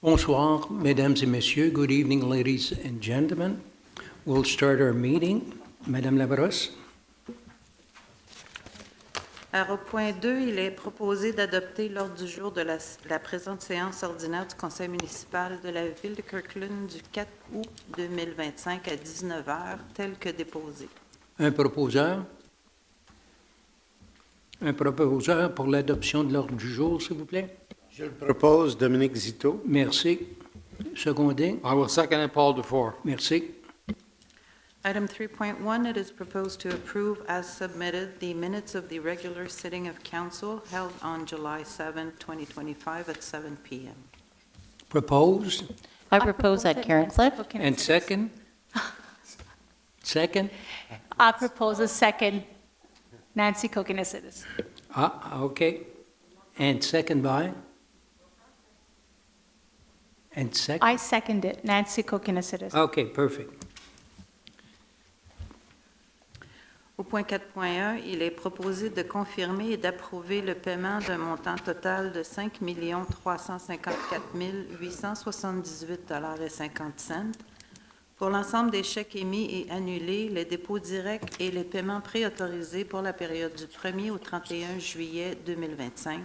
Bonsoir, mesdames et messieurs. Good evening, ladies and gentlemen. We'll start our meeting. Madame Labrosse. Alors, au point 2, il est proposé d'adopter l'ordre du jour de la présente séance ordinaire du conseil municipal de la ville de Kirkland du 4 août 2025 à 19 h, tel que déposé. Un proposeur pour l'adoption de l'ordre du jour, s'il vous plaît. Je le propose, Dominique Zito. Merci. Secondé. I will second it, Paul Dufour. Merci. Item 3.1, it is proposed to approve as submitted the minutes of the regular sitting of council held on July 7, 2025 at 7 p.m. Proposed I propose that Karen Cliff. and second. Second. I propose a second. Nancy Kokinesides. Okay. And second by? And second? I second it. Nancy Kokinesides. Okay, perfect. Au point 4.1, il est proposé de confirmer et d'approuver le paiement d'un montant total de 5 354 878,50 $ pour l'ensemble des chèques émis et annulés, les dépôts directs et les paiements préautorisés pour la période du 1er au 31 juillet 2025.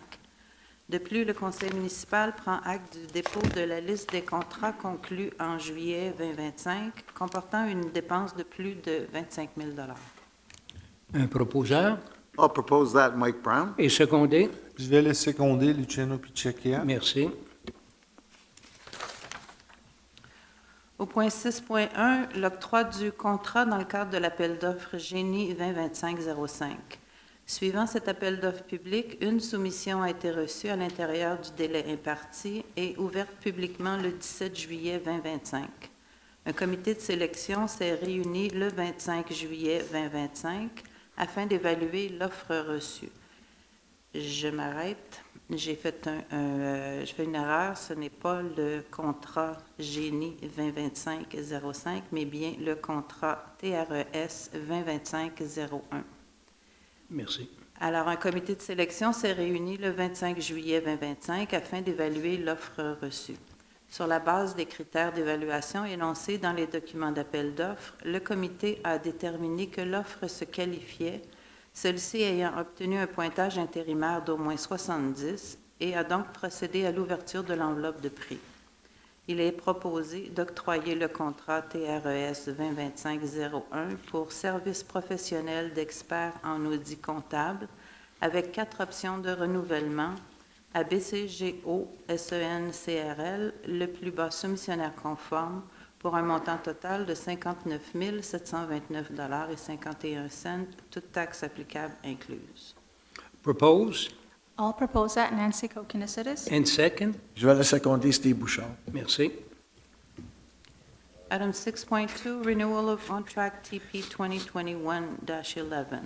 De plus, le conseil municipal prend acte du dépôt de la liste des contrats conclus en juillet 2025 comportant une dépense de plus de 25 000 $. Un proposeur I'll propose that, Mike Brown. et secondé. Je vais le seconder, Luciano Pichecchia. Merci. Au point 6.1, l'octroi du contrat dans le cadre de l'appel d'offres Génie 2025-05. Suivant cet appel d'offres public, une soumission a été reçue à l'intérieur du délai imparti et ouverte publiquement le 17 juillet 2025. Un comité de sélection s'est réuni le 25 juillet 2025 afin d'évaluer l'offre reçue. Je m'arrête. J'ai fait une erreur. Ce n'est pas le contrat Génie 2025-05, mais bien le contrat TRES 2025-01. Merci. Alors, un comité de sélection s'est réuni le 25 juillet 2025 afin d'évaluer l'offre reçue. Sur la base des critères d'évaluation énoncés dans les documents d'appel d'offres, le comité a déterminé que l'offre se qualifiait, celui-ci ayant obtenu un pointage intérimaire d'au moins 70 et a donc procédé à l'ouverture de l'enveloppe de prix. Il est proposé d'octroyer le contrat TRES 2025-01 pour services professionnels d'experts en audit comptable avec 4 options de renouvellement à BCGO SENCRL, le plus bas soumissionnaire conforme, pour un montant total de 59 729,51 $, toutes taxes applicables incluses. Propose I'll propose that. Nancy Kokinesides. and second. Je vais le seconder, Steve Bouchard. Merci. Item 6.2, renewal of contract TP 2021-11.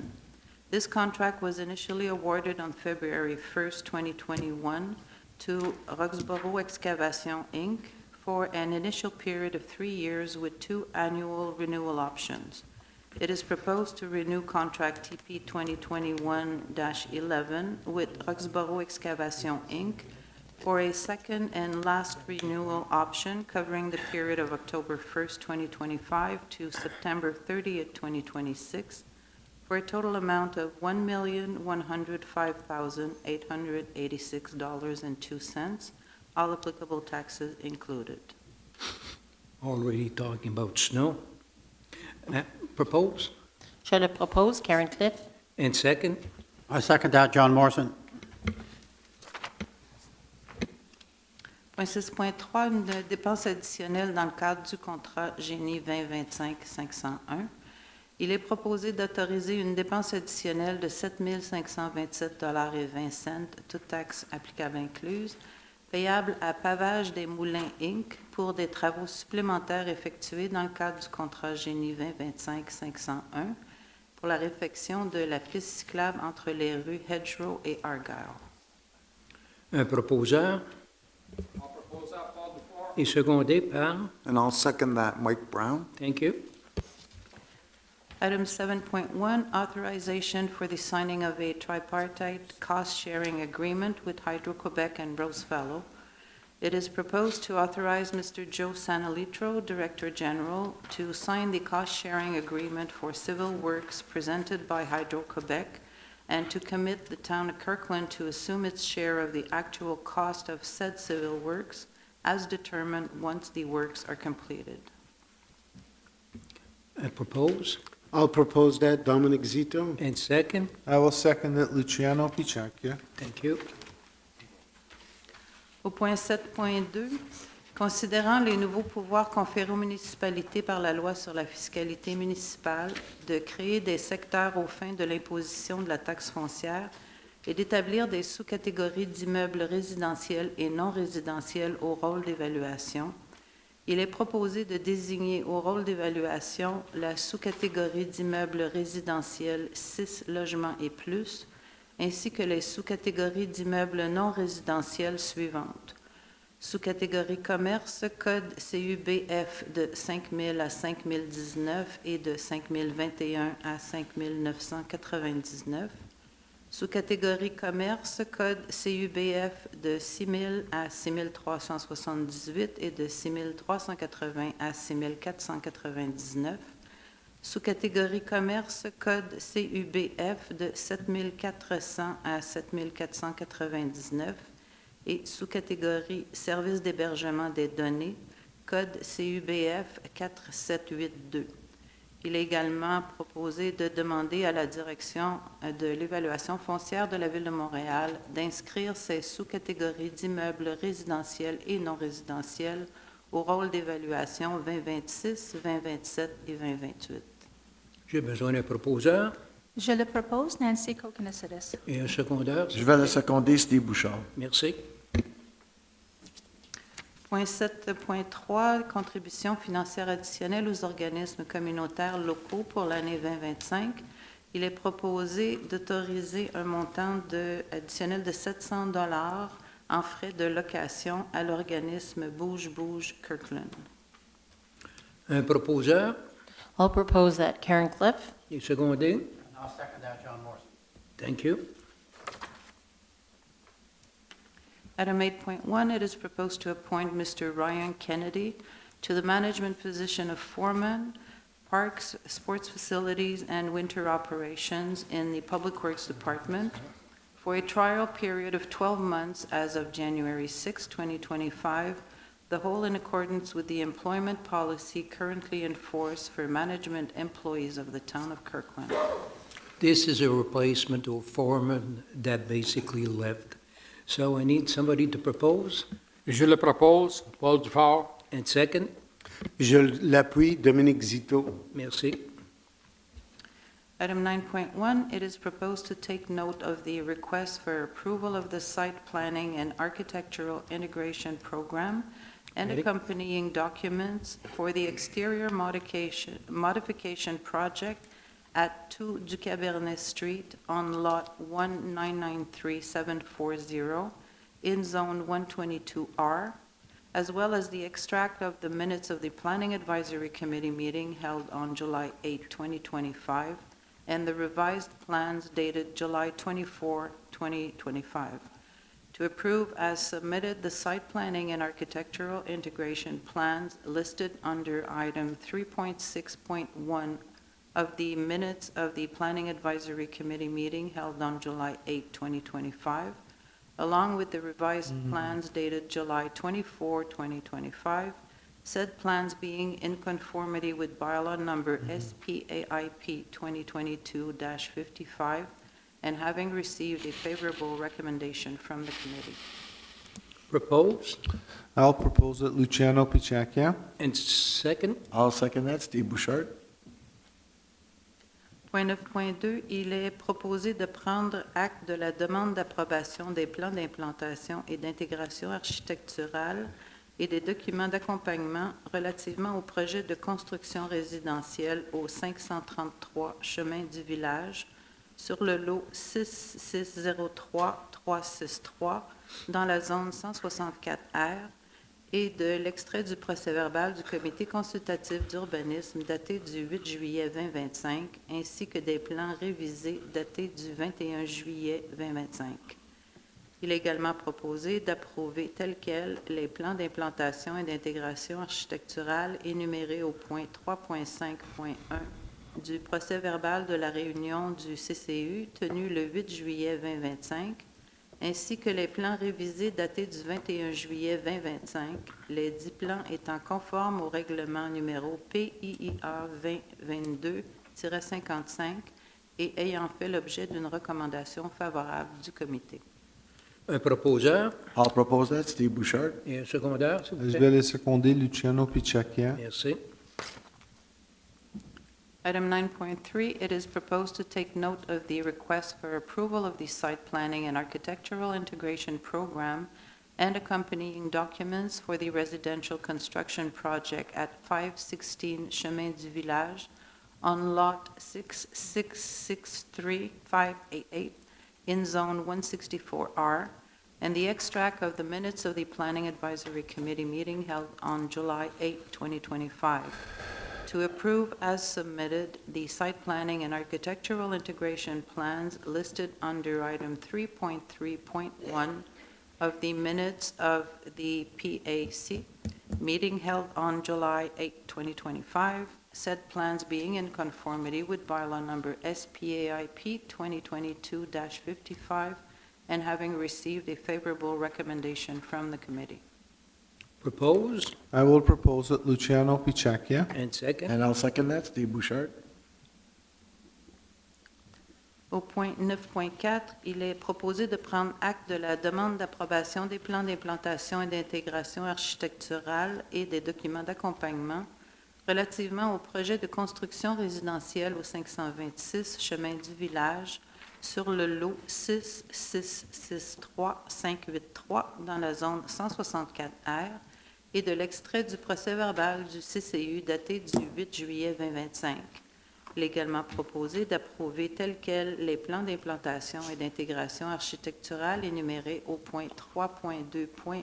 This contract was initially awarded on February 1st, 2021 to Roxborough Excavation, Inc. for an initial period of 3 years with 2 annual renewal options. It is proposed to renew contract TP 2021-11 with Roxborough Excavation, Inc. for a second and last renewal option covering the period of October 1st, 2025 to September 30th, 2026 for a total amount of $1,105,886.02, all applicable taxes included. Already talking about snow. Propose Je le propose, Karen Cliff. and second. I second that, John Morrison. Point 6.3, une dépense additionnelle dans le cadre du contrat Génie 2025-501. Il est proposé d'autoriser une dépense additionnelle de 7 527,20 $, toutes taxes applicables incluses, payable à Pavage des Moulins, Inc. pour des travaux supplémentaires effectués dans le cadre du contrat Génie 2025-501 pour la réfection de la piste cyclable entre les rues Hedgerow et Argyle. Un proposeur et secondé par. And I'll second that, Mike Brown. Thank you. Item 7.1, authorization for the signing of a tripartite cost-sharing agreement with Hydro-Quebec and Rosefellow. It is proposed to authorize Mr. Joe Sanalitro, Director General, to sign the cost-sharing agreement for civil works presented by Hydro-Quebec and to commit the town of Kirkland to assume its share of the actual cost of said civil works as determined once the works are completed. I propose. I'll propose that, Dominic Zito. And second. I will second it, Luciano Picecchia. Thank you. Au point 7.2, considérant les nouveaux pouvoirs conférés aux municipalités par la loi sur la fiscalité municipale, de créer des secteurs aux fins de l'imposition de la taxe foncière et d'établir des sous-catégories d'immeubles résidentiels et non résidentiels au rôle d'évaluation, il est proposé de désigner au rôle d'évaluation la sous-catégorie d'immeubles résidentiels 6 logements et plus, ainsi que les sous-catégories d'immeubles non résidentiels suivantes. Sous-catégorie commerce, code CUBF de 5 000 à 5 019 et de 5 021 à 5 999. Sous-catégorie commerce, code CUBF de 6 000 à 6 378 et de 6 380 à 6 499. Sous-catégorie commerce, code CUBF de 7 400 à 7 499 et sous-catégorie service d'hébergement des données, code CUBF 4782. Il est également proposé de demander à la direction de l'évaluation foncière de la Ville de Montréal d'inscrire ces sous-catégories d'immeubles résidentiels et non résidentiels au rôle d'évaluation 2026, 2027 et 2028. J'ai besoin d'un proposeur Je le propose, Nancy Kokonasides. et un secondaire. Je vais le seconder, Steve Bouchard. Merci. Point 7.3, contribution financière additionnelle aux organismes communautaires locaux pour l'année 2025. Il est proposé d'autoriser un montant additionnel de 700 $ en frais de location à l'organisme Bouge Kirkland. Un proposeur I'll propose that Karen Cliff. et secondé. I'll second that, John Morrison. Thank you. Item 8.1, it is proposed to appoint Mr. Ryan Kennedy to the management position of foreman, parks, sports facilities, and winter operations in the Public Works Department for a trial period of 12 months as of January 6, 2025, the whole in accordance with the employment policy currently in force for management employees of the town of Kirkland. This is a replacement of foreman that basically left. So I need somebody to propose. Je le propose, Paul Dufort. And second. Je l'appuie, Dominic Zito. Merci. Item 9.1, it is proposed to take note of the request for approval of the site planning and architectural integration program and Ready? accompanying documents for the exterior modification project at 2 du Cabernet Street on lot 1993740 in zone 122R, as well as the extract of the minutes of the Planning Advisory Committee meeting held on July 8, 2025, and the revised plans dated July 24, 2025. To approve as submitted the site planning and architectural integration plans listed under item 3.6.1 of the minutes of the Planning Advisory Committee meeting held on July 8, 2025, along with the revised plans dated July 24, 2025, said plans being in conformity with bylaw number SPAIP 2022-55 and having received a favorable recommendation from the committee. Propose. I'll propose it, Luciano Picecchia. And second. I'll second that, Steve Bouchard. Point 9.2, il est proposé de prendre acte de la demande d'approbation des plans d'implantation et d'intégration architecturale et des documents d'accompagnement relativement au projet de construction résidentielle au 533 chemin du village sur le lot 6603-363 dans la zone 164R et de l'extrait du procès-verbal du comité consultatif d'urbanisme daté du 8 juillet 2025 ainsi que des plans révisés datés du 21 juillet 2025. Il est également proposé d'approuver tels quels les plans d'implantation et d'intégration architecturale énumérés au point 3.5.1 du procès-verbal de la réunion du CCU tenue le 8 juillet 2025, ainsi que les plans révisés datés du 21 juillet 2025, les 10 plans étant conformes au règlement numéro PIIA 2022-55 et ayant fait l'objet d'une recommandation favorable du comité. Un proposeur I'll propose that, Steve Bouchard. et un secondaire, s'il vous Je plaît. vais le seconder, Luciano Pichacchia. Merci. Item 9.3, it is proposed to take note of the request for approval of the site planning and architectural integration program and accompanying documents for the residential construction project at 516 Chemin du Village on Lot 6663588 in Zone 164R, and the extract of the minutes of the Planning Advisory Committee meeting held on July 8, 2025. To approve as submitted the site planning and architectural integration plans listed under item 3.3.1 of the minutes of the PAC meeting held on July 8, 2025, said plans being in conformity with bylaw number SPAIP 2022-55 and having received a favorable recommendation from the committee. Proposed I will propose it, Luciano Pichacchia. and second. And I'll second that, Steve Bouchard. Au point 9.4, il est proposé de prendre acte de la demande d'approbation des plans d'implantation et d'intégration architecturale et des documents d'accompagnement relativement au projet de construction résidentielle au 526 Chemin du Village sur le lot 6663583 dans la zone 164R et de l'extrait du procès-verbal du CCU daté du 8 juillet 2025. Il est également proposé d'approuver tels quels les plans d'implantation et d'intégration architecturale énumérés au point 3.2.1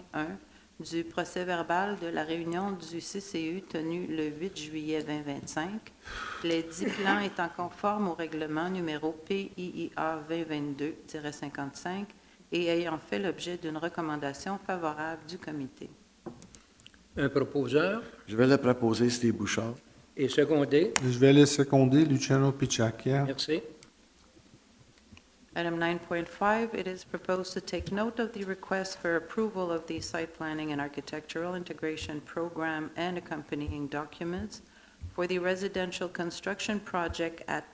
du procès-verbal de la réunion du CCU tenue le 8 juillet 2025, les 10 plans étant conformes au règlement numéro PIIA 2022-55 et ayant fait l'objet d'une recommandation favorable du comité. Un proposeur Je vais le proposer, Steve Bouchard. et secondé. Je vais le seconder, Luciano Pichacchia. Merci. Item 9.5, it is proposed to take note of the request for approval of the site planning and architectural integration program and accompanying documents for the residential construction project at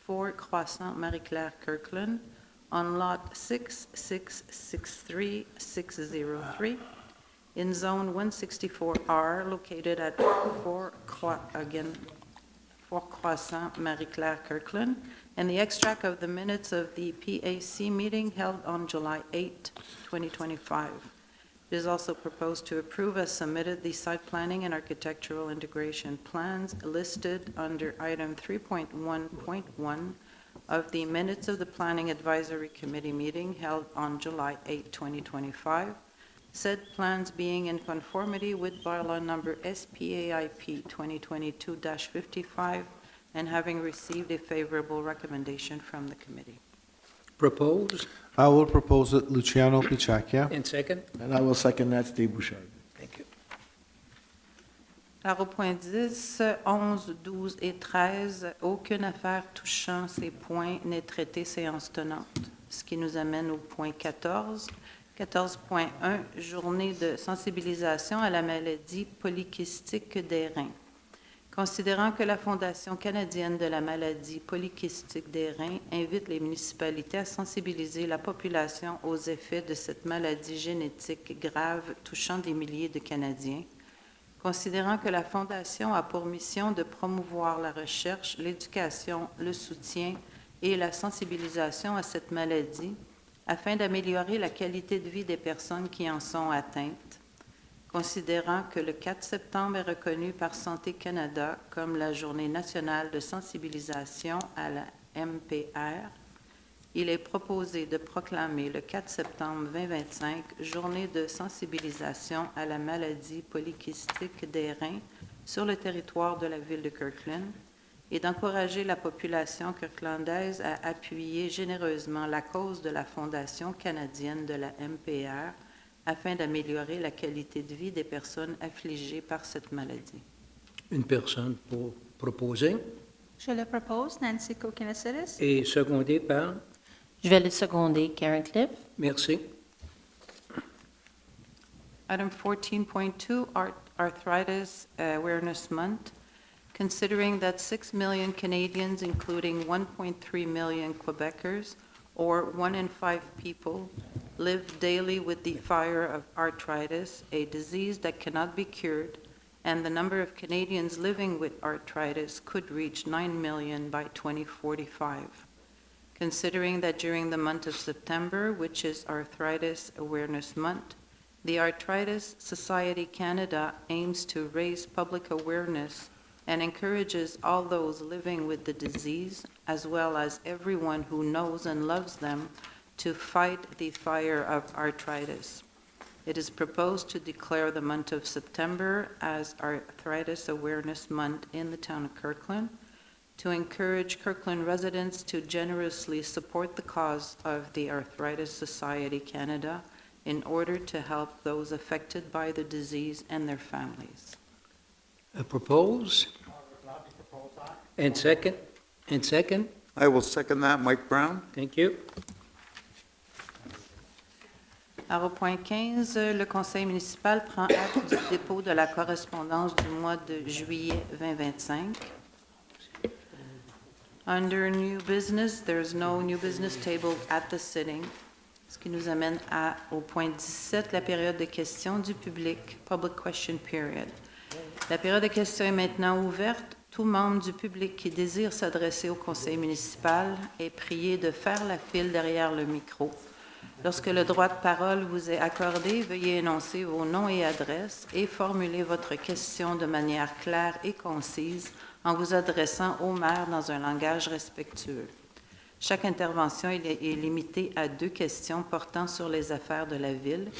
4 Croissant Marie-Claire Kirkland on Lot 6663603 in Zone 164R located at 4 Croissant Marie-Claire Kirkland, and the extract of the minutes of the PAC meeting held on July 8, 2025. It is also proposed to approve as submitted the site planning and architectural integration plans listed under item 3.1.1 of the minutes of the Planning Advisory Committee meeting held on July 8, 2025, said plans being in conformity with bylaw number SPAIP 2022-55 and having received a favorable recommendation from the committee. Proposed I will propose it, Luciano Pichacchia. and second. And I will second that, Steve Bouchard. Thank you. Alors, au point 10, 11, 12 et 13, aucune affaire touchant ces points n'est traitée séance tenante, ce qui nous amène au point 14. 14.1, journée de sensibilisation à la maladie polykystique des reins. Considérant que la Fondation canadienne de la maladie polykystique des reins invite les municipalités à sensibiliser la population aux effets de cette maladie génétique grave touchant des milliers de Canadiens, considérant que la Fondation a pour mission de promouvoir la recherche, l'éducation, le soutien et la sensibilisation à cette maladie, afin d'améliorer la qualité de vie des personnes qui en sont atteintes, considérant que le 4 septembre est reconnu par Santé Canada comme la Journée nationale de sensibilisation à la MPR, il est proposé de proclamer le 4 septembre 2025 Journée de sensibilisation à la maladie polykystique des reins sur le territoire de la ville de Kirkland et d'encourager la population kirklandaise à appuyer généreusement la cause de la Fondation canadienne de la MPR afin d'améliorer la qualité de vie des personnes affligées par cette maladie. Une personne pour proposer Je le propose, Nancy Kokinesiris. et secondé par, Je vais le seconder, Karen Cliff. merci. Item 14.2, Arthritis Awareness Month. Considering that 6 million Canadians, including 1.3 million Quebecers, or 1 in 5 people, live daily with the fire of arthritis, a disease that cannot be cured, and the number of Canadians living with arthritis could reach 9 million by 2045. Considering that during the month of September, which is Arthritis Awareness Month, the Arthritis Society Canada aims to raise public awareness and encourages all those living with the disease, as well as everyone who knows and loves them, to fight the fire of arthritis. It is proposed to declare the month of September as Arthritis Awareness Month in the town of Kirkland, to encourage Kirkland residents to generously support the cause of the Arthritis Society Canada in order to help those affected by the disease and their families. Propose? And second? And second? I will second that. Mike Brown? Thank you. Alors, au point 15, le conseil municipal prend acte du dépôt de la correspondance du mois de juillet 2025. Under new business, there's no new business table at the sitting. Ce qui nous amène au point 17, la période de questions du public, public question period. La période de questions est maintenant ouverte. Tout membre du public qui désire s'adresser au conseil municipal est prié de faire la file derrière le micro. Lorsque le droit de parole vous est accordé, veuillez énoncer vos noms et adresses et formuler votre question de manière claire et concise en vous adressant au maire dans un langage respectueux. Chaque intervention est limitée à 2 questions portant sur les affaires de la Ville.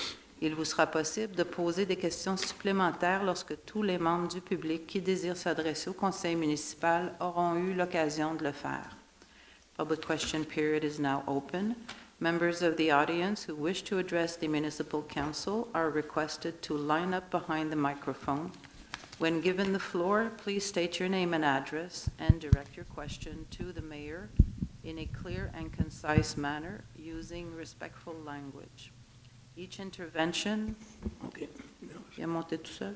Il vous sera possible de poser des questions supplémentaires lorsque tous les membres du public qui désirent s'adresser au conseil municipal auront eu l'occasion de le faire. Public question period is now open. Members of the audience who wish to address the municipal council are requested to line up behind the microphone. When given the floor, please state your name and address and direct your question to the mayor in a clear and concise manner using respectful language. Each intervention, OK. viens monter tout seul.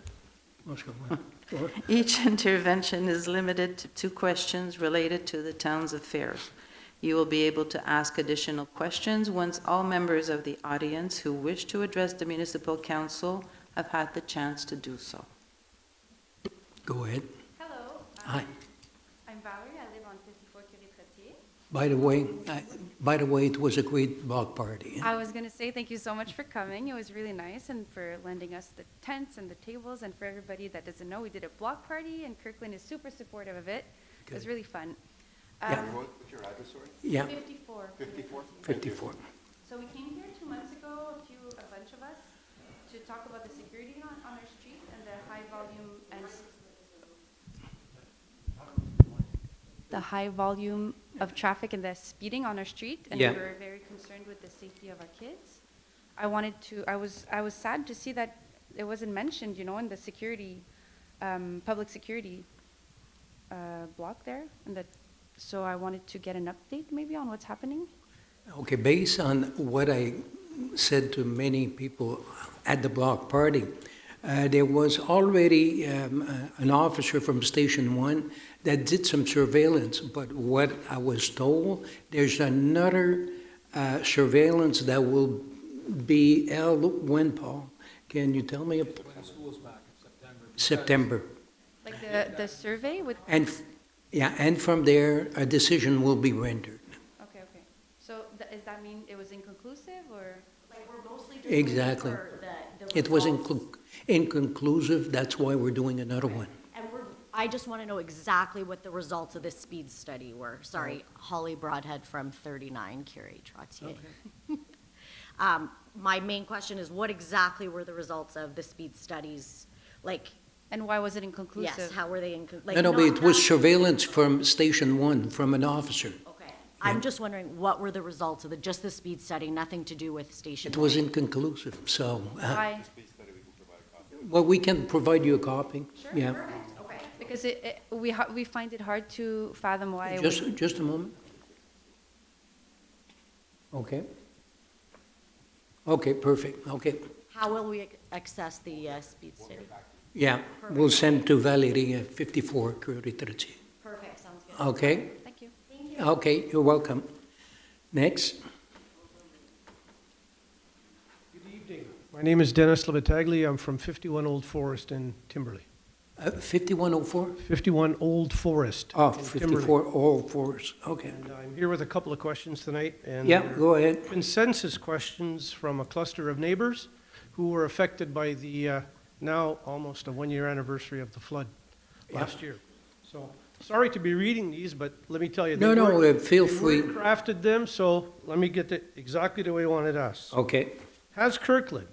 Moi, je comprends. Ouais. Each intervention is limited to 2 questions related to the town's affairs. You will be able to ask additional questions once all members of the audience who wish to address the municipal council have had the chance to do so. Go ahead. Hello. Hi. I'm Valerie. I live on 54 Curie-Trottier. By the way, it was a great block party. I was going to say thank you so much for coming. It was really nice, and for lending us the tents and the tables. And for everybody that doesn't know, we did a block party, and Kirkland is super supportive of it. It was Good. really fun. Yeah. What's your address, sorry? Yeah, 54. 54? 54. So we came here 2 months ago, a bunch of us, to talk about the security on our street and the high volume of traffic and the speeding on our street, and Yeah. we were very concerned with the safety of our kids. I was sad to see that it wasn't mentioned, in the security, public security block there, so I wanted to get an update maybe on what's happening. Okay, based on what I said to many people at the block party, there was already an officer from Station 1 that did some surveillance, but what I was told, there's another surveillance that will be held when, Paul? Can you tell me? When school's back in September. Like the survey with. And, and from there, a decision will be rendered. Okay. So does that mean it was inconclusive, or? Like, we're mostly just Exactly. waiting for the It was results. inconclusive, that's why we're doing another one. And I just want to know exactly what the results of this speed study were. Sorry, Holly Broadhead from 39 Curie-Trottier. My main question is, what exactly were the results of the speed studies? Like, And why was it inconclusive? Yes, how were they, like, No, but it was not- surveillance from Station 1, from an officer. Okay, I'm just wondering, what were the results of just the speed study, nothing to do with Station It was 1? inconclusive, so, Why? well, we can provide you a copy. Yeah, Okay. Because we find it hard to fathom why. just a moment. Okay. Okay, perfect, okay. How will we access the speed study? Yeah, we'll send to Valerie 54 Curritreci. Perfect, sounds good. Okay? Thank you. Okay, you're welcome. Next. Good evening. My name is Dennis Lebatagli. I'm from 51 Old Forest in Timberley. 5104? 51 Old Forest. Oh, in Timberley. 54, all fours, okay. And I'm here with a couple of questions tonight. And Yeah, they're go ahead. consensus questions from a cluster of neighbors who were affected by the now almost a one-year anniversary of the flood last year. So, sorry to be reading these, but let me tell you. No, feel free. We crafted them, so let me get it exactly the way I wanted us. Okay. Has Kirkland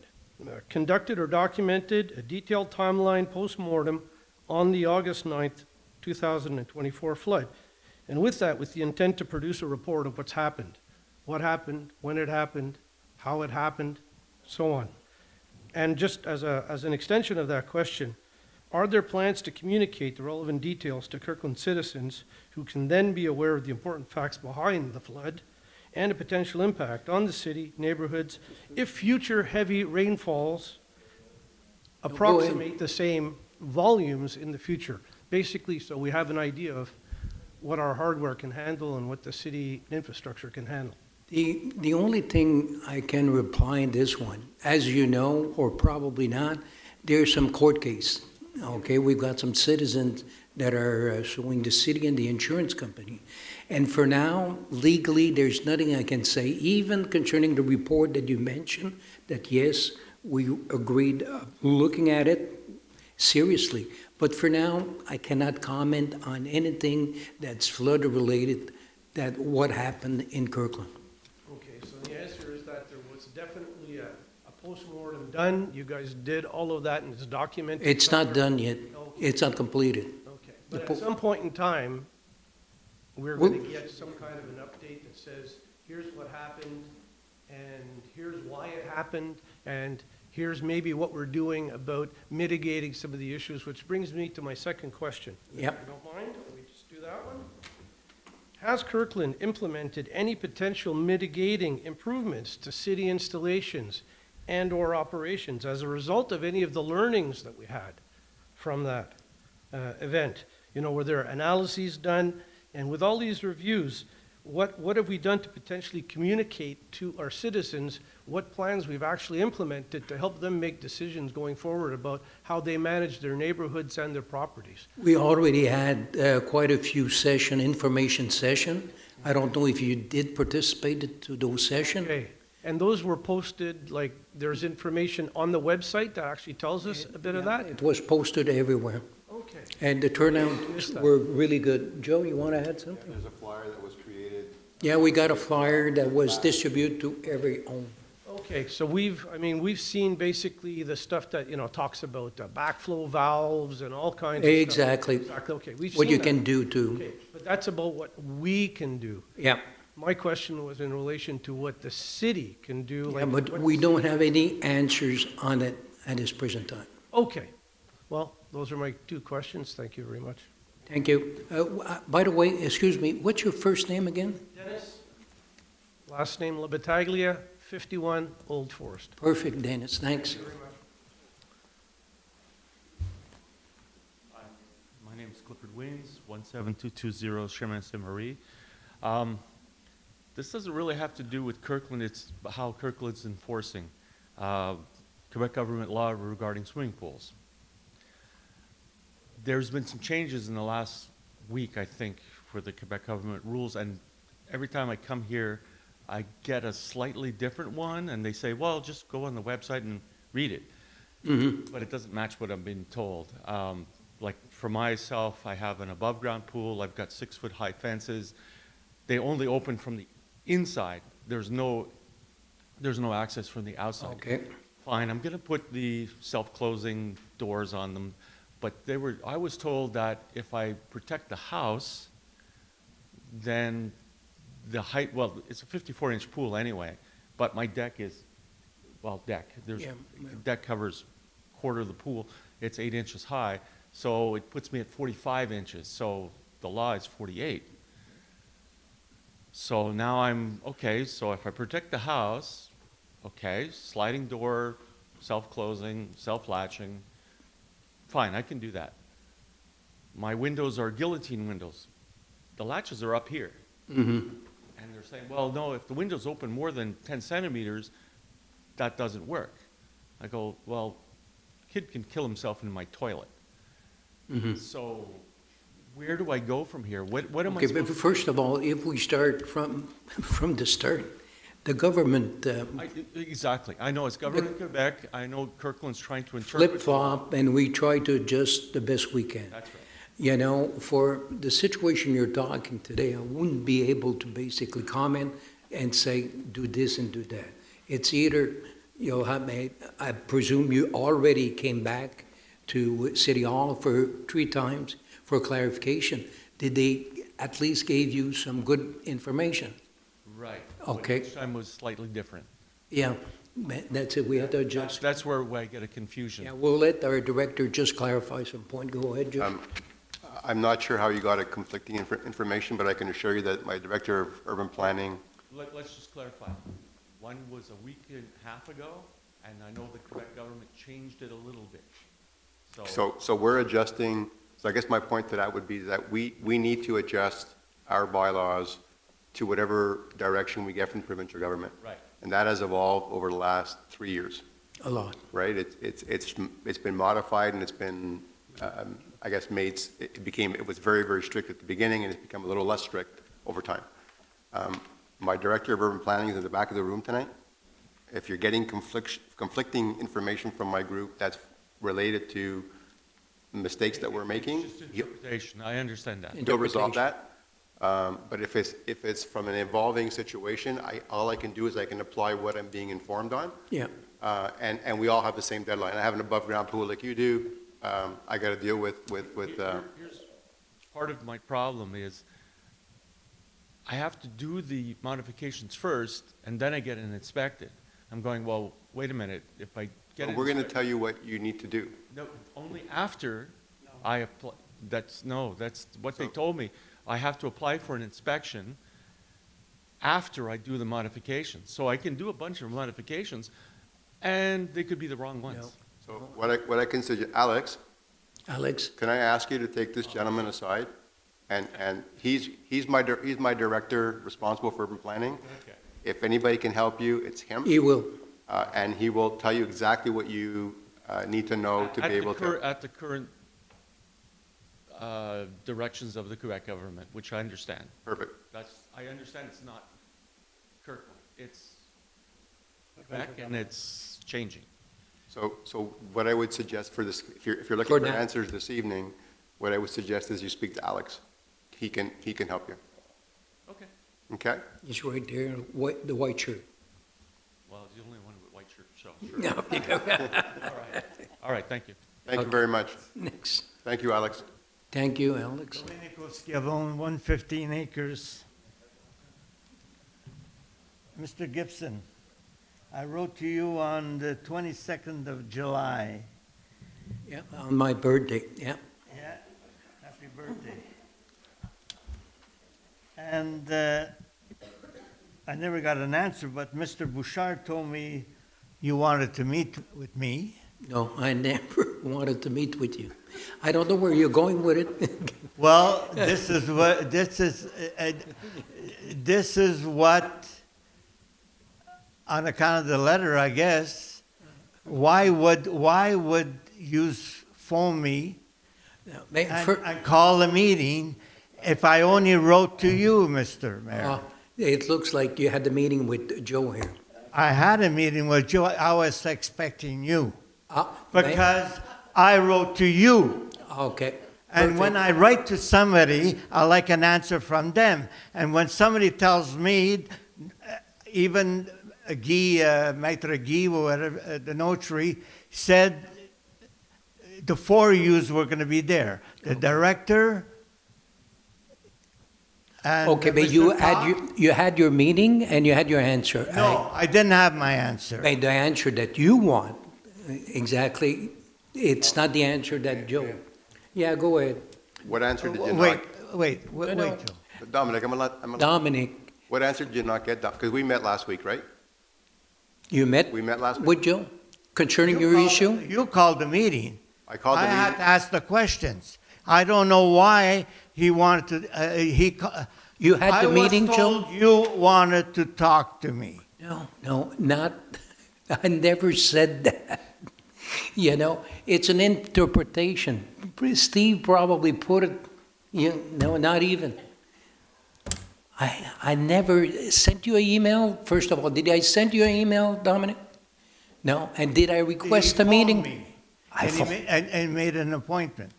conducted or documented a detailed timeline post-mortem on the August 9th, 2024 flood? And with that, with the intent to produce a report of what's happened, what happened, when it happened, how it happened, so on. And just as an extension of that question, are there plans to communicate the relevant details to Kirkland citizens who can then be aware of the important facts behind the flood and a potential impact on the city, neighborhoods, if future heavy rainfalls approximate the same volumes in the future? Basically, so we have an idea of what our hardware can handle and what the city infrastructure can handle. The only thing I can reply in this one, as you know, or probably not, there's some court case. Okay, we've got some citizens that are suing the city and the insurance company. And for now, legally, there's nothing I can say, even concerning the report that you mentioned, that yes, we agreed looking at it seriously. But for now, I cannot comment on anything that's flood-related, that what happened in Kirkland. Okay, so the answer is that there was definitely a postmortem done. You guys did all of that and it's documented. It's not done yet. It's not completed. Okay, but at some point in time, we're Well- going to get some kind of an update that says, here's what happened, and here's why it happened, and here's maybe what we're doing about mitigating some of the issues, which brings me to my second question. Yep. If you don't mind, let me just do that one. Has Kirkland implemented any potential mitigating improvements to city installations and/or operations as a result of any of the learnings that we had from that event? You know, were there analyses done? And with all these reviews, what have we done to potentially communicate to our citizens what plans we've actually implemented to help them make decisions going forward about how they manage their neighborhoods and their properties? We already had quite a few information session. I don't know if you did participate to those sessions. Okay, and those were posted, like, there's information on the website that actually tells us a bit of that? It was posted everywhere, Okay. and the turnout Missed that. were really good. Joe, you want to add something? There's a flyer that was created. Yeah, we got a flyer that was distributed to every home. Okay, so we've seen basically the stuff that, talks about backflow valves and all kinds of stuff. Exactly. Exactly, okay, we've seen What you that. can do to, Okay, but that's about what we can do. yeah. My question was in relation to what the city can do. Yeah, like but what we the don't city- have any answers on it at this present time. Okay, well, those are my two questions, thank you very much. Thank you. By the way, excuse me, what's your first name again? Dennis? Last name Lebataglia, 51 Old Forest. Perfect, Dennis, thanks. Thank you very much. My name is Clifford Weens, 17220 Chemin Saint-Marie. This doesn't really have to do with Kirkland, it's how Kirkland's enforcing Quebec government law regarding swimming pools. There's been some changes in the last week, I think, for the Quebec government rules, and every time I come here, I get a slightly different one, and they say, well, just go on the website and read it. But it doesn't match what I'm being told. Like for myself, I have an above-ground pool. I've got 6-foot-high fences. They only open from the inside. There's no access from the outside. Okay. Fine, I'm going to put the self-closing doors on them, But I was told that if I protect the house, then the height, well, it's a 54-inch pool anyway, but my deck is, well, deck covers quarter of the pool. It's 8 inches high, so it puts me at 45 inches. So the law is 48. So now okay, so if I protect the house, okay, sliding door, self-closing, self-latching, fine, I can do that. My windows are guillotine windows. The latches are up here. And they're saying, well, no, if the window's open more than 10 centimeters, that doesn't work. I go, well, kid can kill himself in my toilet. So where do I go from here? What am I Okay, supposed but to first of all, if we start from the start, the government Exactly. I know it's government Quebec. I know Kirkland's trying to interpret. flip-flop, and we try to adjust the best we can. That's right. You know, for the situation you're talking today, I wouldn't be able to basically comment and say, do this and do that. It's either you'll have made, I presume you already came back to City Hall for 3 times for clarification. Did they at least gave you some good information? Right. Okay. Each time was slightly different. Yeah, that's it, we had to adjust. That's where I get a confusion. Yeah, we'll let our director just clarify some point. Go ahead, Joe. I'm not sure how you got a conflicting information, but I can assure you that my director of urban planning, Let's just clarify. One was a week and a half ago, and I know the Quebec government changed it a little bit. so we're adjusting, so I guess my point to that would be that we need to adjust our bylaws to whatever direction we get from the provincial government. Right. And that has evolved over the last 3 years, A lot. right? It's been modified and it's been, I guess, it was very, very strict at the beginning and it's become a little less strict over time. My director of urban planning is in the back of the room tonight. If you're getting conflicting information from my group that's related to mistakes that we're making, Just interpretation. I understand that. you'll resolve that. But if it's from an evolving situation, all I can do is I can apply what I'm being informed on. Yeah. And we all have the same deadline. I have an above-ground pool like you do. I got to deal with. Here's part of my problem is I have to do the modifications first, and then I get it inspected. I'm going, well, wait a minute. If I get it We're going to inspected- tell you what you need to do. No, only after I apply. That's what they told me. I have to apply for an inspection after I do the modifications. So I can do a bunch of modifications, and they could be the wrong ones. No. So what I can suggest, Alex, can I ask you to take this gentleman aside? And he's my director responsible for urban planning. Okay. If anybody can help you, it's him. He will. And he will tell you exactly what you need to know to be able to. At the current directions of the Quebec government, which I understand. Perfect. I understand it's not Kirkland. It's Quebec, and it's changing. So what I would suggest for this, if you're looking For for now. answers this evening, what I would suggest is you speak to Alex. He can help you. Okay. Okay? He's right there, the white shirt. Well, it's the only one with white shirt, so. No. All right, thank you. Thank you very much. Next. Thank you, Alex. Thank you, Alex. Domenico Schiavone, 115 acres. Mr. Gibson, I wrote to you on the 22nd of July. Yeah, on my birthday, yeah. Yeah, happy birthday. And I never got an answer, but Mr. Bouchard told me you wanted to meet with me. No, I never wanted to meet with you. I don't know where you're going with it. Well, this is what, on account of the letter, I guess, why would you phone me and call a meeting if I only wrote to you, Mr. Mayor? It looks like you had the meeting with Joe here. I had a meeting with Joe. I was expecting you Ah, because I wrote to you. Okay. And when I write to somebody, I like an answer from them. And when somebody tells me, even Guy, Maitre Guy, or whatever, the notary, said the four yous were going to be there. The director and Okay, but Mr. you had your meeting and you had your answer. No, I didn't have my answer. The answer that you want, exactly, it's not the answer that Joe. Yeah, go ahead. What answer did you Wait, not? wait, No, no. Joe. Dominic, I'm gonna let, Dominic, what answer did you not get? Because we met last week, right? you met We met last week. with Joe concerning your issue? You called the meeting. I called the I had meeting. to ask the questions. I don't know why he wanted to, You had the meeting, I was Joe? told you wanted to talk to me. No, not, I never said that. You know, it's an interpretation. Steve probably put it, not even. I never sent you an email. First of all, did I send you an email, Dominic? No, and did I request He a phoned meeting? me, I and, he phoned- and made an appointment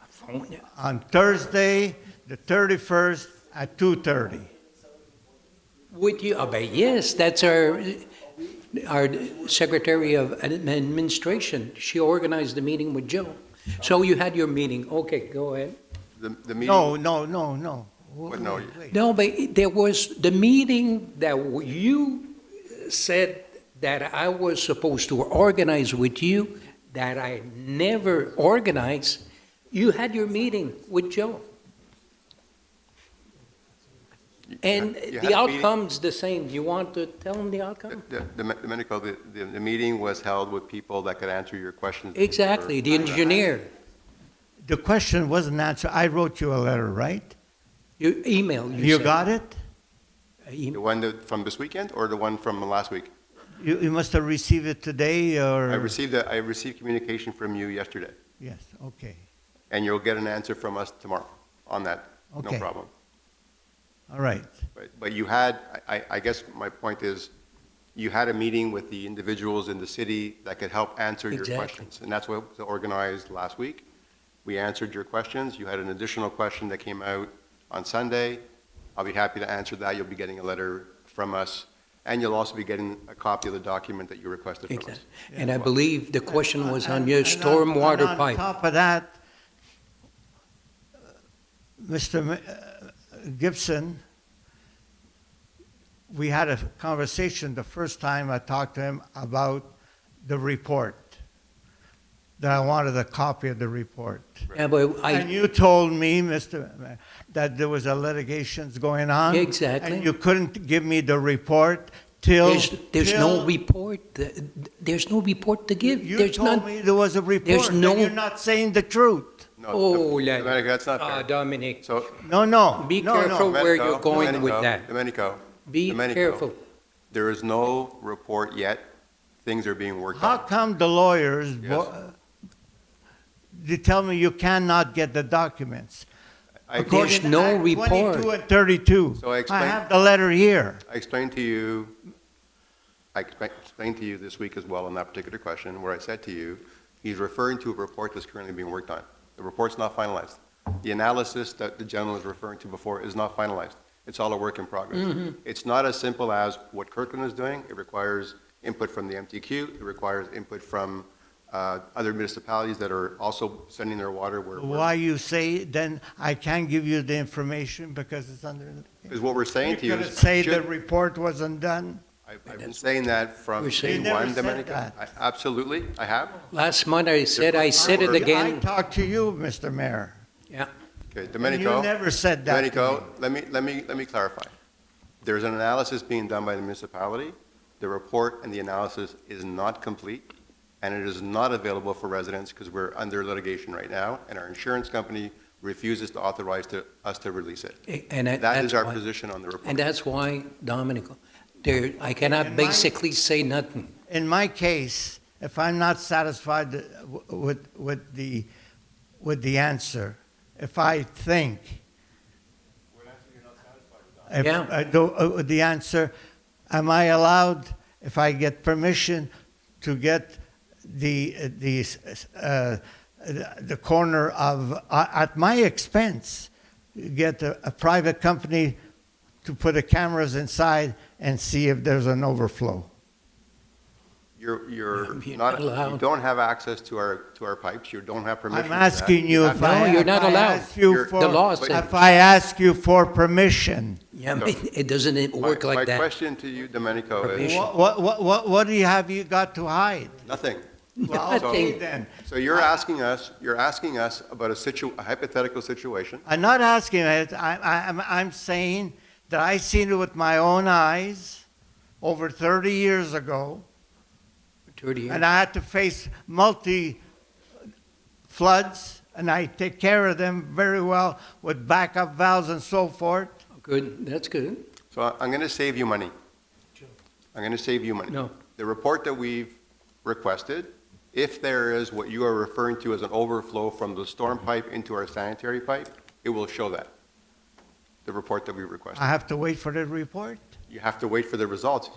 phoned you. on Thursday, the 31st at 2:30. With you, but yes, that's our Secretary of Administration. She organized the meeting with Joe. So you had your meeting. Okay, go ahead. The meeting. No. What, no? Wait. No, but there was the meeting that you said that I was supposed to organize with you, that I never organized. You had your meeting with Joe. And You had the a meeting- outcome's the same. You want to tell them the outcome? Domenico, the meeting was held with people that could answer your questions. Exactly, the engineer. The question wasn't answered. I wrote you a letter, right? You emailed. You said. got it? The one from this weekend or the one from last week? You must have received it today, or? I received communication from you yesterday, Yes, okay. and you'll get an answer from us tomorrow on that. No Okay. problem. All right. But you had, I guess my point is, you had a meeting with the individuals in the city that could help answer your Exactly. questions. And that's what was organized last week. We answered your questions. You had an additional question that came out on Sunday. I'll be happy to answer that. You'll be getting a letter from us. And you'll also be getting a copy of the document that you requested from us. Exactly. And I believe the question was on your And stormwater on pipe. top of that, Mr. Gibson, we had a conversation the first time I talked to him about the report, that I wanted a copy of the report. Yeah, but And you told me, Mr. Mayor, that there was a litigations going on. Exactly. And you couldn't give me the report till. There's no report. There's no report to give. You There's told none. me there was a report. There's no- and you're not saying the truth. No, Oh, Domenico, that's not fair. Dominic, So, No. be no, careful No. where you're going with that. Domenico, Be Domenico, careful. there is no report yet. Things are being worked How on. come the lawyers, Yes. they tell me you cannot get the documents? I- There's no Act 22 report. and 32. So I I explained- have the letter here. I explained to you this week as well on that particular question, where I said to you, he's referring to a report that's currently being worked on. The report's not finalized. The analysis that the gentleman was referring to before is not finalized. It's all a work in progress. Mm-hmm. It's not as simple as what Kirkland is doing. It requires input from the MTQ. It requires input from other municipalities that are also sending their water where. Why you say then I can't give you the information because it's under. Because what we're saying to you You is. could say should- the report wasn't done. I've been saying that from We're day saying- You never one, said Domenico. that. Absolutely, I have. Last month I said it I again. talked to you, Mr. Mayor. Yeah. Okay, And Domenico. you never said that. to Domenico, me. let me clarify. There's an analysis being done by the municipality. The report and the analysis is not complete, and it is not available for residents because we're under litigation right now, and our insurance company refuses to authorize us to release it. And That that's is our why- position on the report. And that's why, Dominic, I cannot In my- basically say nothing. In my case, if I'm not satisfied with the answer, if I think. If Yeah. I do, the answer, am I allowed, if I get permission, to get the corner of, at my expense, get a private company to put the cameras inside and see if there's an overflow? You're You're not, not allowed. you don't have access to our pipes, you don't have permission I'm for that. asking you have if to- I, No, you're if not I allowed. ask you You're- for, The law says- if I ask you for permission, Yeah, but it doesn't work My like that. question to you, Domenico, is Permission. what do you have you got to hide? nothing. Well, okay then. So you're asking us about a hypothetical situation. I'm not asking it, I'm saying that I seen it with my own eyes over 30 years ago, 30 years. and I had to face floods, and I take care of them very well with backup valves and so forth. Good, that's good. So I'm going to save you money. I'm going to save you money. No. The report that we've requested, if there is what you are referring to as an overflow from the storm pipe into our sanitary pipe, it will show that. The report that we requested. I have to wait for the report? You have to wait for the results.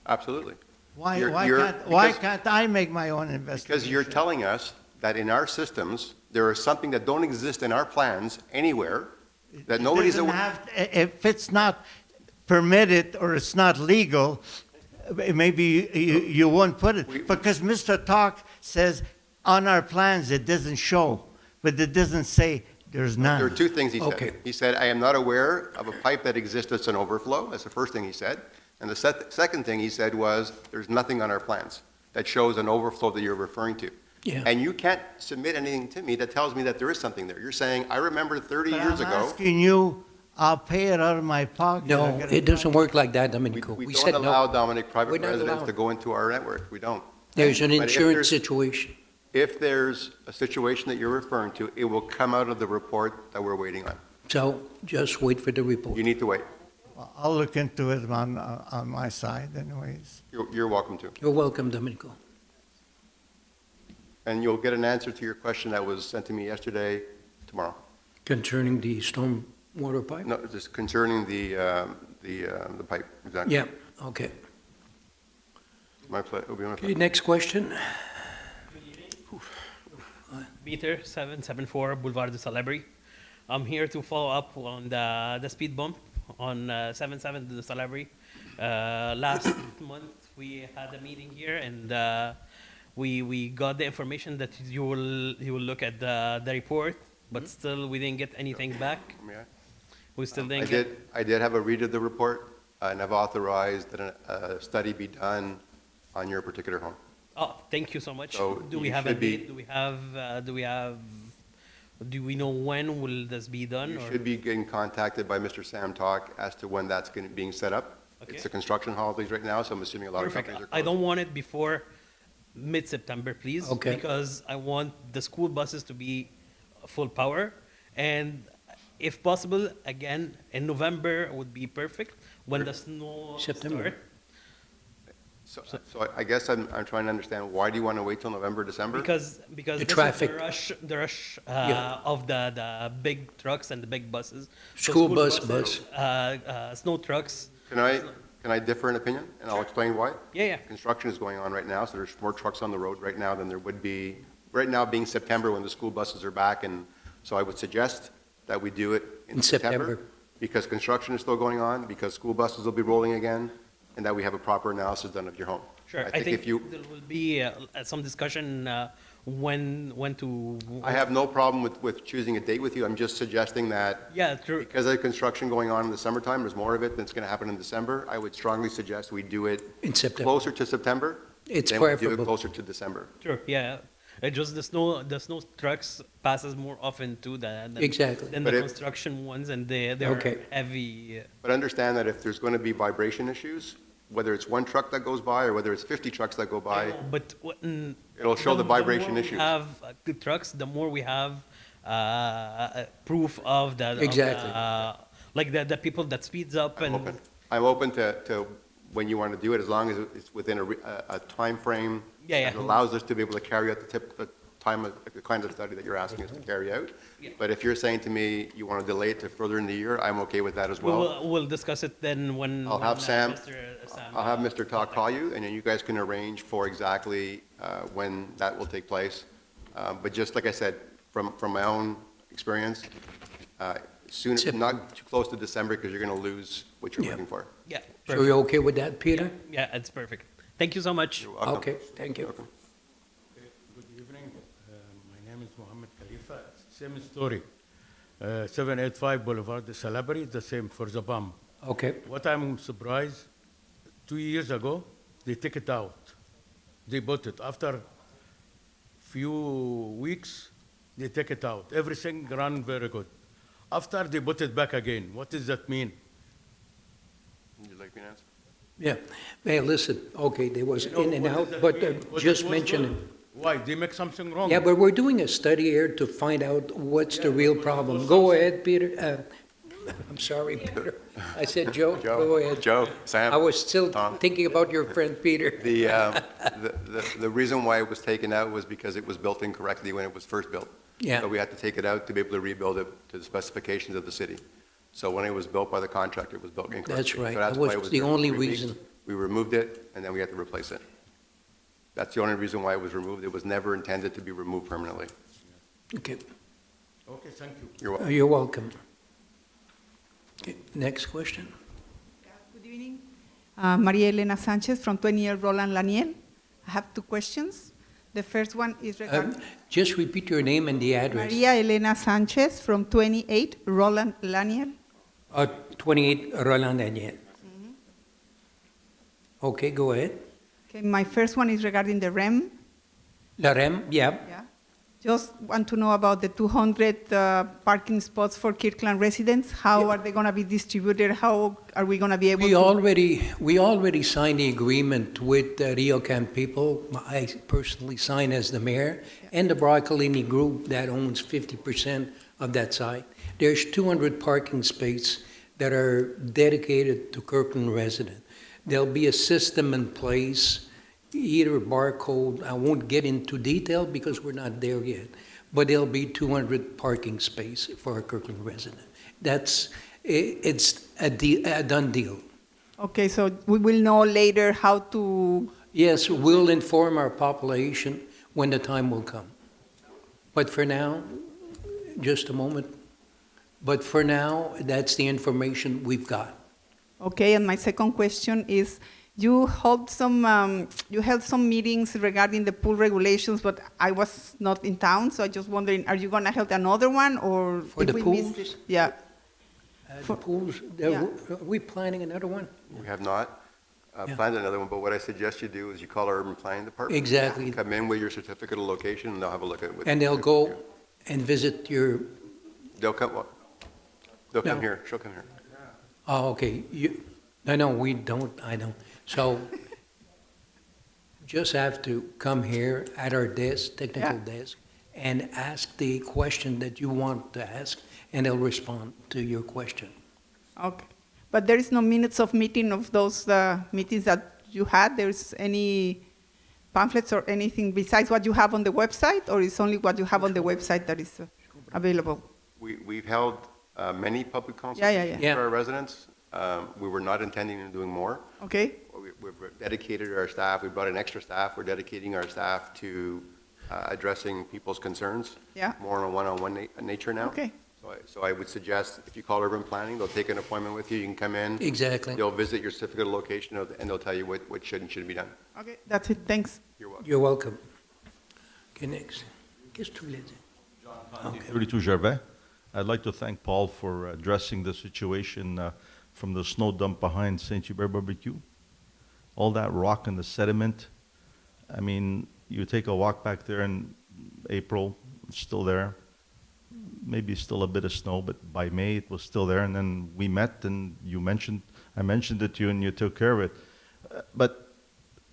Absolutely. Why You're- why because- can't I make my own investigation? Because you're telling us that in our systems, there is something that don't exist in our plans anywhere, that nobody's Doesn't aware. if it's not permitted or it's not legal, maybe you won't put it. Because Mr. Talk says on our plans it doesn't show, but it doesn't say there's There are none. two things he said. Okay. He said, I am not aware of a pipe that exists that's an overflow. That's the first thing he said. And the second thing he said was, there's nothing on our plans that shows an overflow that you're referring to. Yeah. And you can't submit anything to me that tells me that there is something there. You're saying, I remember 30 But years I'm ago. asking you, I'll pay it out of my pocket. No, I'll get it doesn't work like that, Domenico. We We don't said allow, no. Dominic, We're private not residents allowed. to go into our network. We don't. There's an But if insurance there's- situation. If there's a situation that you're referring to, it will come out of the report that we're waiting on. So just wait for the report. You need to wait. I'll look into it on my side anyways. You're welcome to. You're welcome, Domenico. And you'll get an answer to your question that was sent to me yesterday, tomorrow. Concerning the storm water pipe? No, just concerning the pipe, exactly. Yeah, okay. It'll be my Okay, pleasure. next question. Peter, 774 Boulevard du Salaberry. I'm here to follow up on the speed bump on 77 du Salaberry. Last month, we had a meeting here, and we got the information that you will look at the report, but still we didn't get anything back. May I? We still didn't get. I did have a read of the report, and I've authorized that a study be done on your particular home. Oh, thank you so much. So Do we you have a should be- date? Do we know when will this be done? You or- should be getting contacted by Mr. Sam Talk as to when that's being set up. Okay. It's the construction holidays right now, so I'm assuming a lot of Perfect. companies are I closed. don't want it before mid-September, please. Okay. Because I want the school buses to be full power. And if possible, again, in November would be perfect when the snow September. start. So I guess I'm trying to understand, why do you want to wait till November, December? Because The this traffic. is the rush Yeah. of the big trucks and the big buses. So School bus, buses, snow trucks. Can I differ in opinion, and I'll explain why? Yeah. Construction is going on right now, so there's more trucks on the road right now than there would be, right now being September when the school buses are back, and so I would suggest that we do it in In September. September. Because construction is still going on, because school buses will be rolling again, and that we have a proper analysis done of your home. Sure. I think if you, there will be some discussion when to. I have no problem with choosing a date with you, I'm just suggesting that Yeah, true. because of the construction going on in the summertime, there's more of it than it's going to happen in December. I would strongly suggest we do it In September. closer to September. It's then we do it preferable. closer to December. Sure. Yeah. It just the snow trucks passes more often too than Exactly. than But the if- construction ones, and they're Okay. heavy. But understand that if there's going to be vibration issues, whether it's one truck that goes by or whether it's 50 trucks that go by, But it'll show the vibration more issues. we have good trucks, the more we have proof of that. Exactly. Like the people that speeds up and. I'm open to when you want to do it, as long as it's within a timeframe Yeah, that allows us to be able to carry out the kind of study that you're asking us to carry out. Yeah. But if you're saying to me you want to delay it to further in the year, I'm okay with that as well. We'll discuss it then when. I'll have Sam, Sam, I'll have Mr. Talk call you, and then you guys can arrange for exactly when that will take place. But just like I said, from my own experience, soon, not too close to December, because you're going to lose what you're Yeah. looking for. Yeah. So you're okay with that, Peter? Yeah, it's perfect. Thank you so much. You're welcome. Okay, thank you. Welcome. Good evening. My name is Mohammed Khalifa. Same story. 785 Boulevard de Salaberry, the same for the bomb. Okay, What I'm surprised, 2 years ago, they take it out. They bought it. After few weeks, they take it out. Everything ran very good. After they put it back again. What does that mean? Would you like me to answer? yeah. Hey, listen, okay, there was You know, in and what does out, that but mean? What just it was mention it. good. Why? They make something wrong. Yeah, but we're doing a study here to find out what's the real problem. Go ahead, Peter. I'm sorry, Peter. I said Joe. Go ahead. Joe, Sam. I was still Tom. thinking about your friend Peter. The reason why it was taken out was because it was built incorrectly when it was first built. Yeah. So we had to take it out to be able to rebuild it to the specifications of the city. So when it was built by the contractor, it was built incorrectly. That's right. So That why was it the there. only We reason. We removed it, and then we had to replace it. That's the only reason why it was removed. It was never intended to be removed permanently. Okay, Okay, thank you. you're welcome. Okay, next question. Good evening. Maria Elena Sanchez from 20-year Roland Laniel. I have two questions. The first one is regarding Just repeat your name and the address. Maria Elena Sanchez from 28 Roland Laniel. 28 Roland Daniel. Okay, go ahead. Okay, my first one is regarding the REM. La REM, yeah. Yeah. Just want to know about the 200 parking spots for Kirkland residents. How are they going to be distributed? How are we going to be able We already signed the agreement with the Rio Camp people. I personally signed as the mayor, and the Broccolini Group that owns 50% of that site. There's 200 parking spaces that are dedicated to Kirkland residents. There'll be a system in place, either barcode. I won't get into detail because we're not there yet, but there'll be 200 parking spaces for a Kirkland resident. It's a done deal. Okay, so we will know later how to. Yes, we'll inform our population when the time will come. But for now, just a moment. But for now, that's the information we've got. Okay, and my second question is, you held some meetings regarding the pool regulations, but I was not in town, so I just wondering, are you going to hold another one, or For if the we pools? missed it? Yeah. The pools, Yeah. are we planning another one? We have not Yeah. planned another one, but what I suggest you do is you call our urban planning department. Exactly. Come in with your certificate of location, and they'll have a look at it. with And you. they'll go and visit your, They'll come, they'll come No. here, she'll come here. oh, okay. No, we don't, I don't. So just have to come here at our desk, technical desk, and ask the question that you want to ask, and they'll respond to your question. Okay. But there is no minutes of meeting of those meetings that you had? There's any pamphlets or anything besides what you have on the website, or is only what you have on the website that is available? We've held many public Yeah. consultations for our residents. We were not intending on doing more. Okay. We've dedicated our staff, we brought in extra staff, we're dedicating our staff to addressing people's concerns. Yeah. More on a one-on-one nature now. Okay. So I would suggest, if you call urban planning, they'll take an appointment with you, you can come in. Exactly. They'll visit your certificate of location, and they'll tell you what should and shouldn't be done. Okay, that's it. Thanks. You're welcome. You're welcome. Okay, next. Qu'est-ce que tu voulais dire? 32 Gervais. I'd like to thank Paul for addressing the situation from the snow dump behind St. Hubert Barbecue. All that rock and the sediment. I mean, you take a walk back there in April, it's still there. Maybe still a bit of snow, but by May it was still there. And then we met, and I mentioned it to you, and you took care of it. But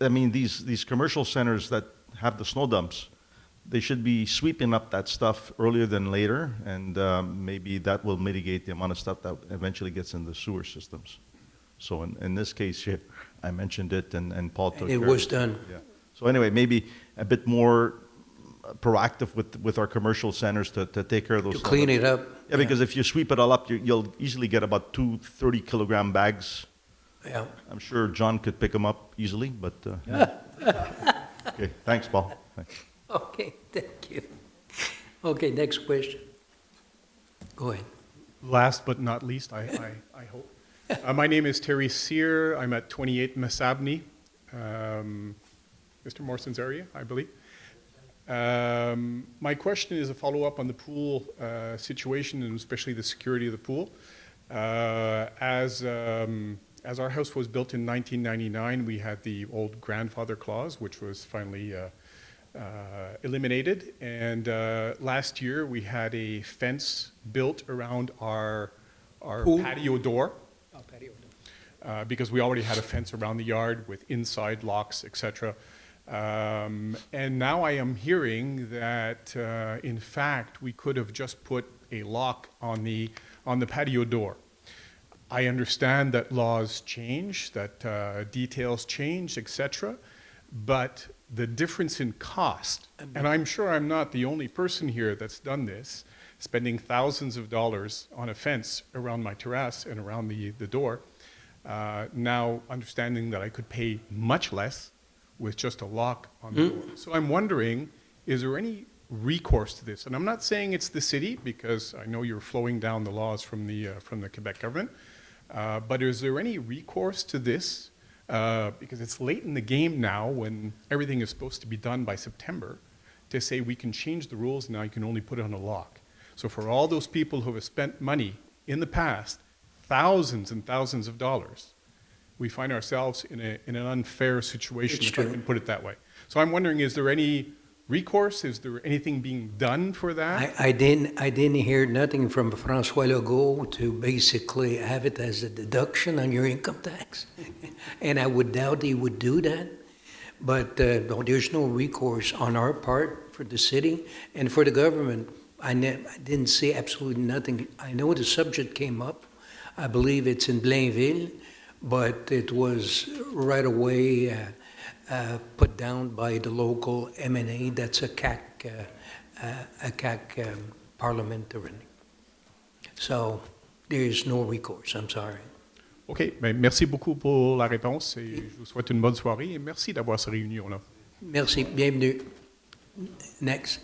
I mean, these commercial centers that have the snow dumps, they should be sweeping up that stuff earlier than later, and maybe that will mitigate the amount of stuff that eventually gets in the sewer systems. So in this case here, I mentioned it, and Paul took care of it. It was done. Yeah. So anyway, maybe a bit more proactive with our commercial centers to take care of those. To clean it up. Yeah, because if you sweep it all up, you'll easily get about 2 30-kilogram bags. Yeah. I'm sure John could pick them up easily, but. Okay, thanks, Paul. Thanks. Okay, thank you. Okay, next question. Go ahead. Last but not least, I hope. My name is Terry Sear. I'm at 28 Masabni. Mr. Morrison's area, I believe. My question is a follow-up on the pool situation and especially the security of the pool. As our house was built in 1999, we had the old grandfather clause, which was finally eliminated. And last year, we had a fence built around our patio door. Because we already had a fence around the yard with inside locks, etc. And now I am hearing that, in fact, we could have just put a lock on the patio door. I understand that laws change, that details change, etc. But the difference in cost, and I'm sure I'm not the only person here that's done this, spending thousands of dollars on a fence around my terrace and around the door, now understanding that I could pay much less with just a lock on the door. So I'm wondering, is there any recourse to this? And I'm not saying it's the city, because I know you're flowing down the laws from the Quebec government, but is there any recourse to this? Because it's late in the game now when everything is supposed to be done by September, to say we can change the rules, now you can only put it on a lock. So for all those people who have spent money in the past, thousands and thousands of dollars, we find ourselves in an unfair situation, if I can put it that way. So I'm wondering, is there any recourse? Is there anything being done for that? I didn't hear nothing from François Legault to basically have it as a deduction on your income tax. And I would doubt he would do that. But there's no recourse on our part for the city and for the government. I didn't see absolutely nothing. I know the subject came up. I believe it's in Blainville, but it was right away put down by the local MNA. That's a CAC parliamentarian. So there is no recourse. I'm sorry. OK, ben merci beaucoup pour la réponse et je vous souhaite une bonne soirée et merci d'avoir cette réunion-là. Merci, bienvenue. Next.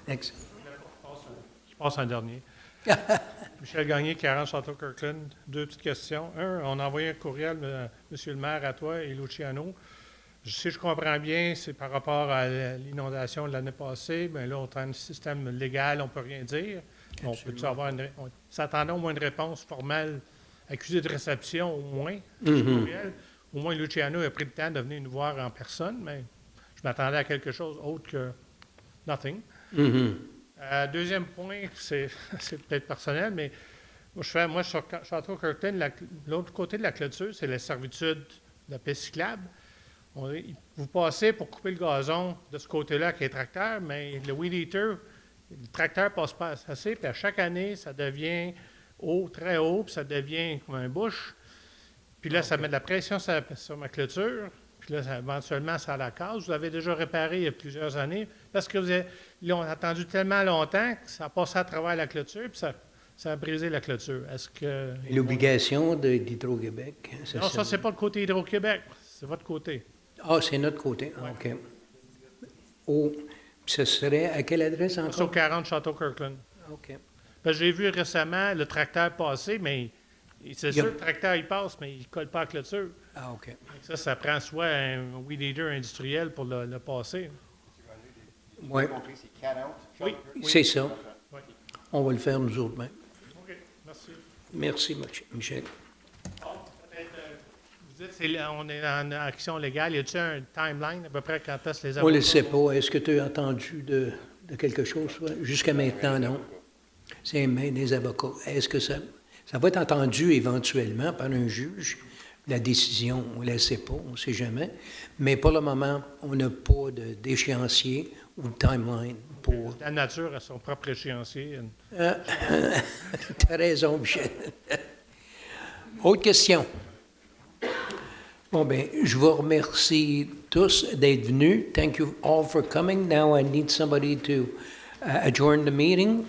Je passe en dernier. Michel Gagné, 40 Château Kirkland. Deux petites questions. Un, on a envoyé un courriel, Monsieur le maire, à toi et Luciano. Si je comprends bien, c'est par rapport à l'inondation de l'année passée. Mais là, on a un système légal, on ne peut rien dire. On peut avoir on s'attendait au moins une réponse formelle, accusée de réception au moins, du courriel. Au moins, Luciano a pris le temps de venir nous voir en personne, mais je m'attendais à quelque chose autre que nothing. Deuxième point, c'est peut-être personnel, mais moi sur Château Kirkland, l'autre côté de la clôture, c'est la servitude de la piste cyclable. Vous passez pour couper le gazon de ce côté-là avec les tracteurs, mais le weed eater, le tracteur passe pas assez, puis à chaque année, ça devient haut, très haut, puis ça devient comme un bush. Puis là, ça met de la pression sur ma clôture. Puis là, éventuellement, ça la casse. Vous l'avez déjà réparé il y a plusieurs années parce que là, on a attendu tellement longtemps que ça a passé à travers la clôture puis ça a brisé la clôture. Est-ce que... L'obligation d'Hydro-Québec? Non, ça, c'est pas le côté Hydro-Québec. C'est votre côté. Ah, c'est notre côté. Ouais. OK. Oh, ce serait à quelle adresse encore? C'est au 40 Château Kirkland. OK. J'ai vu récemment le tracteur passer, mais c'est sûr que le tracteur, il passe, mais il ne colle pas à la clôture. Ah, OK. Ça prend soit un weed eater industriel pour le passer. Oui. Oui. C'est ça. Oui. On va le faire nous autres mêmes. OK, merci. Merci, Michel. Vous dites on est en action légale. Y a-t-il un timeline à peu près quand est-ce les On ne le sait pas. Est-ce que tu as entendu de quelque chose? Jusqu'à maintenant, non. C'est des avocats. Est-ce que ça va être entendu éventuellement par un juge? La décision, on ne la sait pas, on ne sait jamais. Mais pour le moment, on n'a pas d'échéancier ou de timeline pour... La nature a son propre échéancier. Tu as raison, Michel. Autre question? Bon, bien, je vous remercie tous d'être venus. Thank you all for coming. Now I need somebody to adjourn the meeting.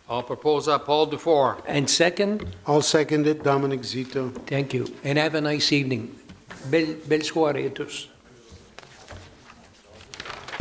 I'll propose that, Paul Dufour. And second? I'll second it, Dominic Zito. Thank you. And have a nice evening. Belle soirée à tous.